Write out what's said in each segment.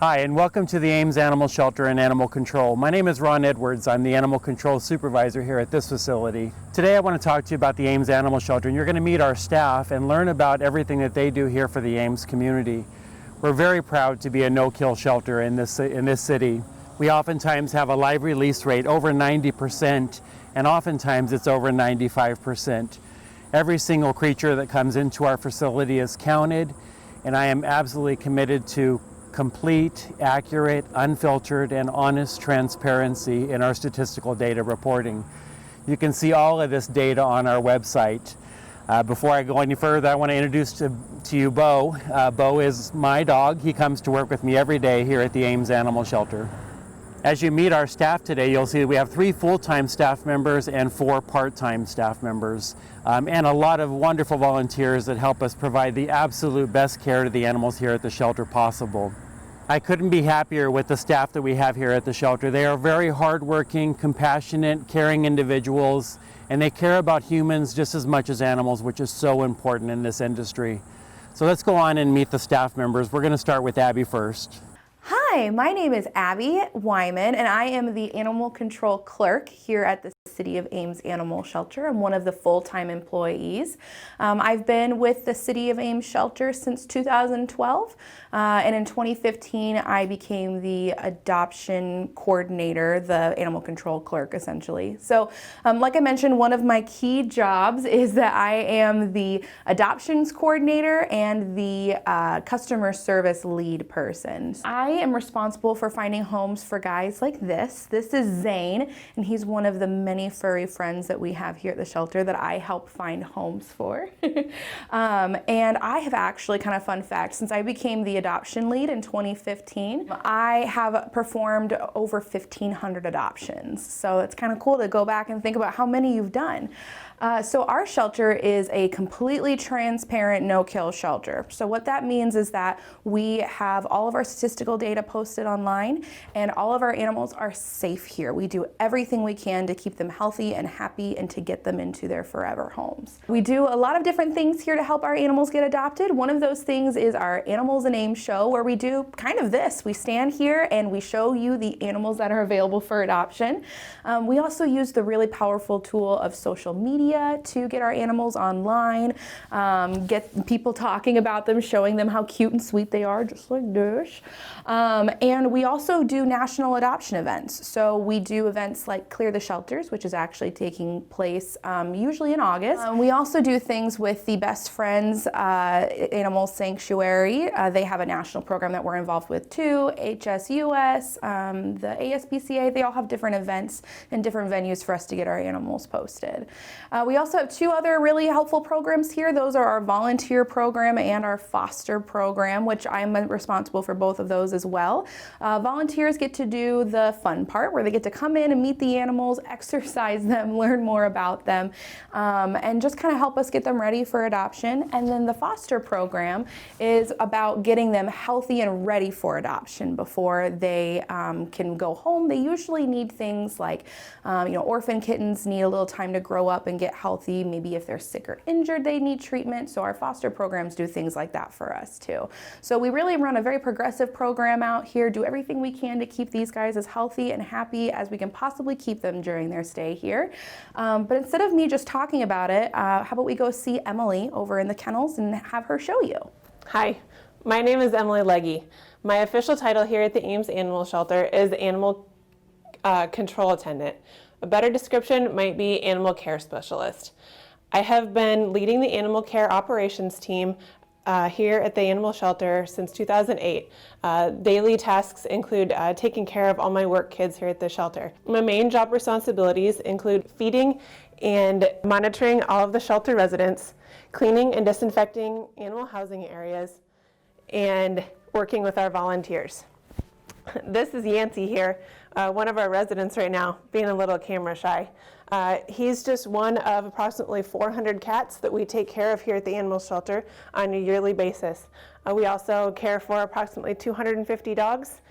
Hi, and welcome to the Ames Animal Shelter and Animal Control. My name is Ron Edwards. I'm the Animal Control Supervisor here at this facility. Today I want to talk to you about the Ames Animal Shelter, and you're going to meet our staff and learn about everything that they do here for the Ames community. We're very proud to be a no-kill shelter in this city. We oftentimes have a live release rate over 90%, and oftentimes it's over 95%. Every single creature that comes into our facility is counted, and I am absolutely committed to complete, accurate, unfiltered, and honest transparency in our statistical data reporting. You can see all of this data on our website. Before I go any further, I want to introduce to you Bo. Bo is my dog. He comes to work with me every day here at the Ames Animal Shelter. As you meet our staff today, you'll see that we have 3 full-time staff members and 4 part-time staff members, and a lot of wonderful volunteers that help us provide the absolute best care to the animals here at the shelter possible. I couldn't be happier with the staff that we have here at the shelter. They are very hardworking, compassionate, caring individuals, and they care about humans just as much as animals, which is so important in this industry. So let's go on and meet the staff members. We're going to start with Abby first. Hi, my name is Abbey Weimann, and I am the Animal Control Clerk here at the City of Ames Animal Shelter. I'm one of the full-time employees. I've been with the City of Ames Shelter since 2012, and in 2015 I became the adoption coordinator, the Animal Control Clerk essentially. So like I mentioned, one of my key jobs is that I am the adoptions coordinator and the customer service lead person. I am responsible for finding homes for guys like this. This is Zane, and he's one of the many furry friends that we have here at the shelter that I help find homes for. And I have actually, kind of fun fact, since I became the adoption lead in 2015, I have performed over 1,500 adoptions. So it's kind of cool to go back and think about how many you've done. So our shelter is a completely transparent no-kill shelter. So what that means is that we have all of our statistical data posted online, and all of our animals are safe here. We do everything we can to keep them healthy and happy and to get them into their forever homes. We do a lot of different things here to help our animals get adopted. One of those things is our Animals and Ames show, where we do kind of this. We stand here and we show you the animals that are available for adoption. We also use the really powerful tool of social media to get our animals online, get people talking about them, showing them how cute and sweet they are, just like this. And we also do national adoption events. So we do events like Clear the Shelters, which is actually taking place usually in August. We also do things with the Best Friends Animal Sanctuary. They have a national program that we're involved with too. HSUS, the ASPCA, they all have different events and different venues for us to get our animals posted. We also have 2 other really helpful programs here. Those are our volunteer program and our foster program, which I'm responsible for both of those as well. Volunteers get to do the fun part where they get to come in and meet the animals, exercise them, learn more about them, and just kind of help us get them ready for adoption. And then the foster program is about getting them healthy and ready for adoption before they can go home. They usually need things like, orphan kittens need a little time to grow up and get healthy. Maybe if they're sick or injured, they need treatment. So our foster programs do things like that for us too. So we really run a very progressive program out here, do everything we can to keep these guys as healthy and happy as we can possibly keep them during their stay here. But instead of me just talking about it, how about we go see Emily over in the kennels and have her show you. Hi, my name is Emily Leege. My official title here at the Ames Animal Shelter is Animal Control Attendant. A better description might be Animal Care Specialist. I have been leading the animal care operations team here at the animal shelter since 2008. Daily tasks include taking care of all my work kids here at the shelter. My main job responsibilities include feeding and monitoring all of the shelter residents, cleaning and disinfecting animal housing areas, and working with our volunteers. This is Yancey here, one of our residents right now, being a little camera shy. He's just one of approximately 400 cats that we take care of here at the animal shelter on a yearly basis. We also care for approximately 250 dogs,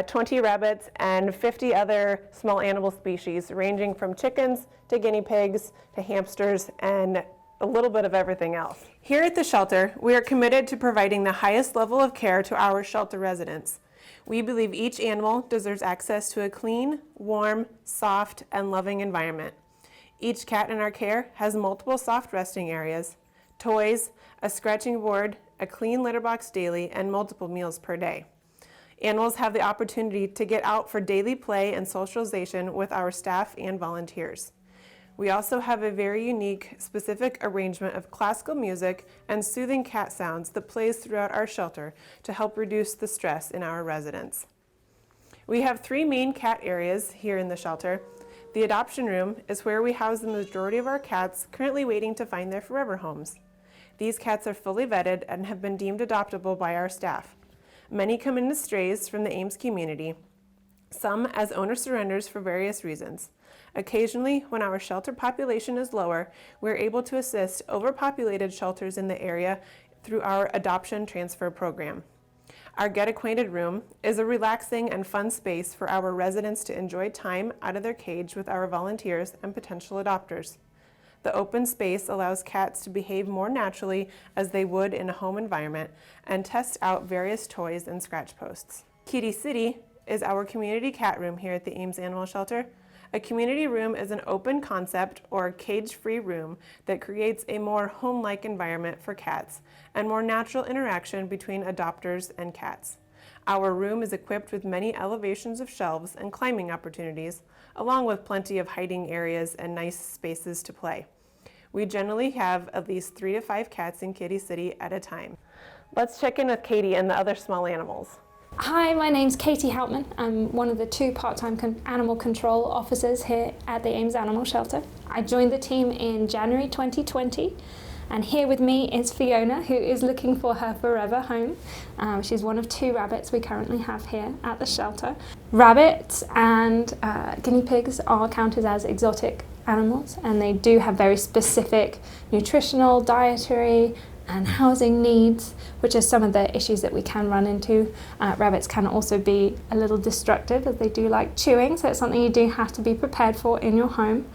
20 rabbits, and 50 other small animal species, ranging from chickens to guinea pigs to hamsters and a little bit of everything else. Here at the shelter, we are committed to providing the highest level of care to our shelter residents. We believe each animal deserves access to a clean, warm, soft, and loving environment. Each cat in our care has multiple soft resting areas, toys, a scratching board, a clean litter box daily, and multiple meals per day. Animals have the opportunity to get out for daily play and socialization with our staff and volunteers. We also have a very unique, specific arrangement of classical music and soothing cat sounds that plays throughout our shelter to help reduce the stress in our residents. We have 3 main cat areas here in the shelter. The adoption room is where we house the majority of our cats currently waiting to find their forever homes. These cats are fully vetted and have been deemed adoptable by our staff. Many come in as strays from the Ames community, some as owner surrenders for various reasons. Occasionally, when our shelter population is lower, we're able to assist overpopulated shelters in the area through our adoption transfer program. Our Get Acquainted room is a relaxing and fun space for our residents to enjoy time out of their cage with our volunteers and potential adopters. The open space allows cats to behave more naturally as they would in a home environment and test out various toys and scratch posts. Kitty City is our community cat room here at the Ames Animal Shelter. A community room is an open concept or cage-free room that creates a more home-like environment for cats and more natural interaction between adopters and cats. Our room is equipped with many elevations of shelves and climbing opportunities, along with plenty of hiding areas and nice spaces to play. We generally have at least 3 to 5 cats in Kitty City at a time. Let's check in with Katie and the other small animals. Hi, my name's Katie Hauptmann. I'm one of the 2 part-time animal control officers here at the Ames Animal Shelter. I joined the team in January 2020, and here with me is Fiona, who is looking for her forever home. She's one of 2 rabbits we currently have here at the shelter. Rabbits and guinea pigs are counted as exotic animals, and they do have very specific nutritional, dietary, and housing needs, which are some of the issues that we can run into. Rabbits can also be a little destructive as they do like chewing, so it's something you do have to be prepared for in your home.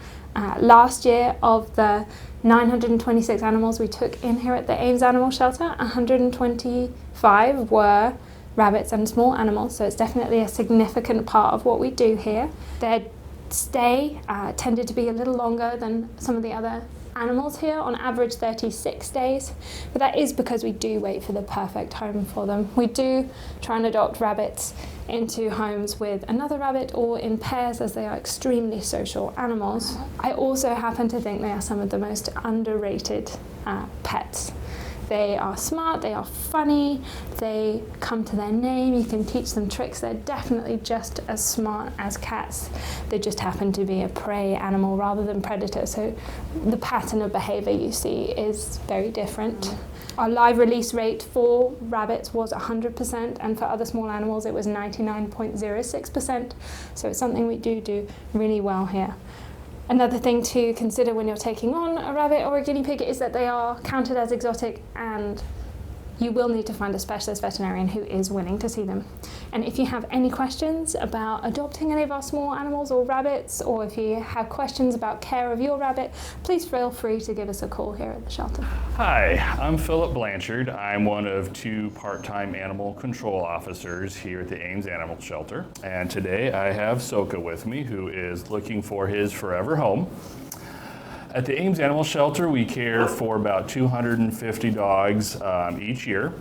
Last year, of the 926 animals we took in here at the Ames Animal Shelter, 125 were rabbits and small animals, so it's definitely a significant part of what we do here. Their stay tended to be a little longer than some of the other animals here, on average 36 days, but that is because we do wait for the perfect home for them. We do try and adopt rabbits into homes with another rabbit or in pairs, as they are extremely social animals. I also happen to think they are some of the most underrated pets. They are smart, they are funny, they come to their name, you can teach them tricks. They're definitely just as smart as cats. They just happen to be a prey animal rather than predator, so the pattern of behavior you see is very different. Our live release rate for rabbits was 100%, and for other small animals it was 99.06%, so it's something we do really well here. Another thing to consider when you're taking on a rabbit or a guinea pig is that they are counted as exotic, and you will need to find a specialist veterinarian who is willing to see them. And if you have any questions about adopting any of our small animals or rabbits, or if you have questions about care of your rabbit, please feel free to give us a call here at the shelter. Hi, I'm Philip Blanchard. I'm one of 2 part-time animal control officers here at the Ames Animal Shelter. And today I have Soka with me, who is looking for his forever home. At the Ames Animal Shelter, we care for about 250 dogs each year.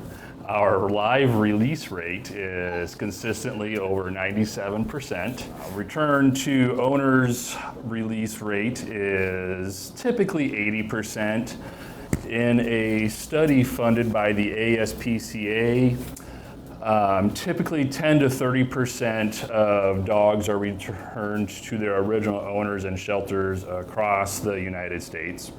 Our live release rate is consistently over 97%. Return to owners release rate is typically 80%. In a study funded by the ASPCA, typically 10 to 30% of dogs are returned to their original owners in shelters across the United States.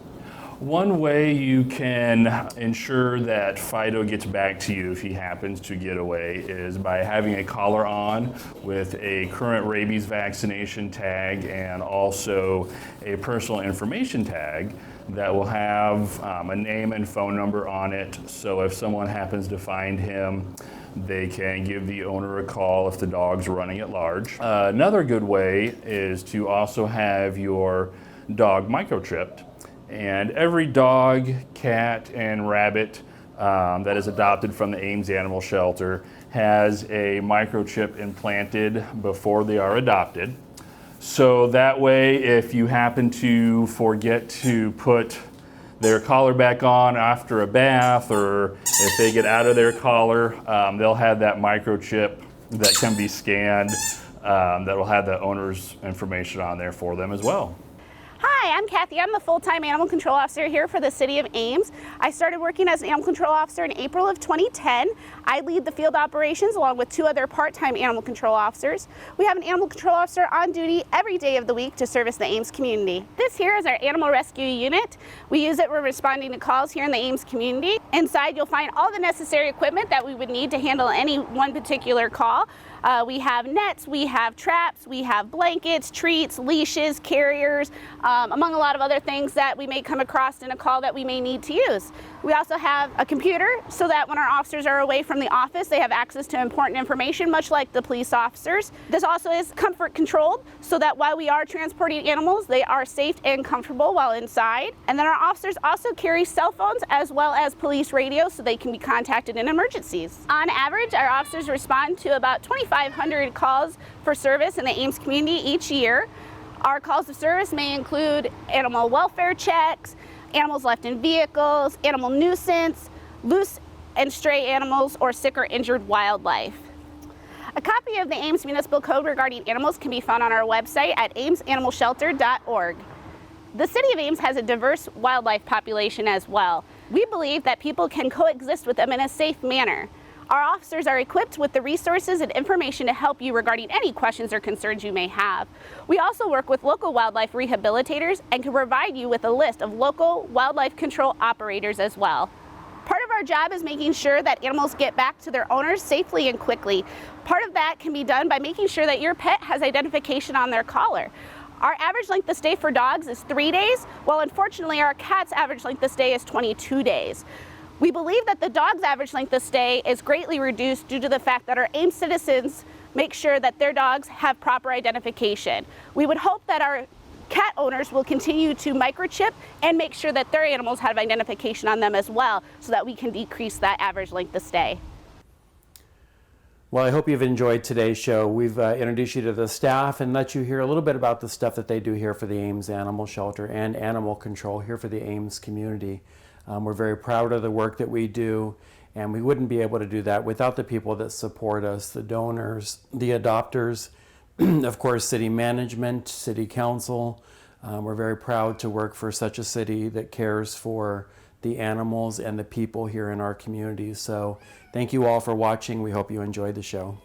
One way you can ensure that Fido gets back to you if he happens to get away is by having a collar on with a current rabies vaccination tag and also a personal information tag that will have a name and phone number on it, so if someone happens to find him, they can give the owner a call if the dog's running at large. Another good way is to also have your dog microchipped. And every dog, cat, and rabbit that is adopted from the Ames Animal Shelter has a microchip implanted before they are adopted. So that way, if you happen to forget to put their collar back on after a bath, or if they get out of their collar, they'll have that microchip that can be scanned that will have the owner's information on there for them as well. Hi, I'm Kathy. I'm the full-time animal control officer here for the City of Ames. I started working as an animal control officer in April of 2010. I lead the field operations along with 2 other part-time animal control officers. We have an animal control officer on duty every day of the week to service the Ames community. This here is our animal rescue unit. We use it when responding to calls here in the Ames community. Inside you'll find all the necessary equipment that we would need to handle any one particular call. We have nets, we have traps, we have blankets, treats, leashes, carriers, among a lot of other things that we may come across in a call that we may need to use. We also have a computer so that when our officers are away from the office, they have access to important information, much like the police officers. This also is comfort controlled so that while we are transporting animals, they are safe and comfortable while inside. And then our officers also carry cell phones as well as police radio so they can be contacted in emergencies. On average, our officers respond to about 2,500 calls for service in the Ames community each year. Our calls of service may include animal welfare checks, animals left in vehicles, animal nuisance, loose and stray animals, or sick or injured wildlife. A copy of the Ames Municipal Code regarding animals can be found on our website at amesanimalshelter.org. The City of Ames has a diverse wildlife population as well. We believe that people can coexist with them in a safe manner. Our officers are equipped with the resources and information to help you regarding any questions or concerns you may have. We also work with local wildlife rehabilitators and can provide you with a list of local wildlife control operators as well. Part of our job is making sure that animals get back to their owners safely and quickly. Part of that can be done by making sure that your pet has identification on their collar. Our average length of stay for dogs is 3 days, while unfortunately our cats' average length of stay is 22 days. We believe that the dog's average length of stay is greatly reduced due to the fact that our Ames citizens make sure that their dogs have proper identification. We would hope that our cat owners will continue to microchip and make sure that their animals have identification on them as well so that we can decrease that average length of stay. Well, I hope you've enjoyed today's show. We've introduced you to the staff and let you hear a little bit about the stuff that they do here for the Ames Animal Shelter and animal control here for the Ames community. We're very proud of the work that we do, and we wouldn't be able to do that without the people that support us, the donors, the adopters, of course, city management, city council. We're very proud to work for such a city that cares for the animals and the people here in our community. So thank you all for watching. We hope you enjoyed the show.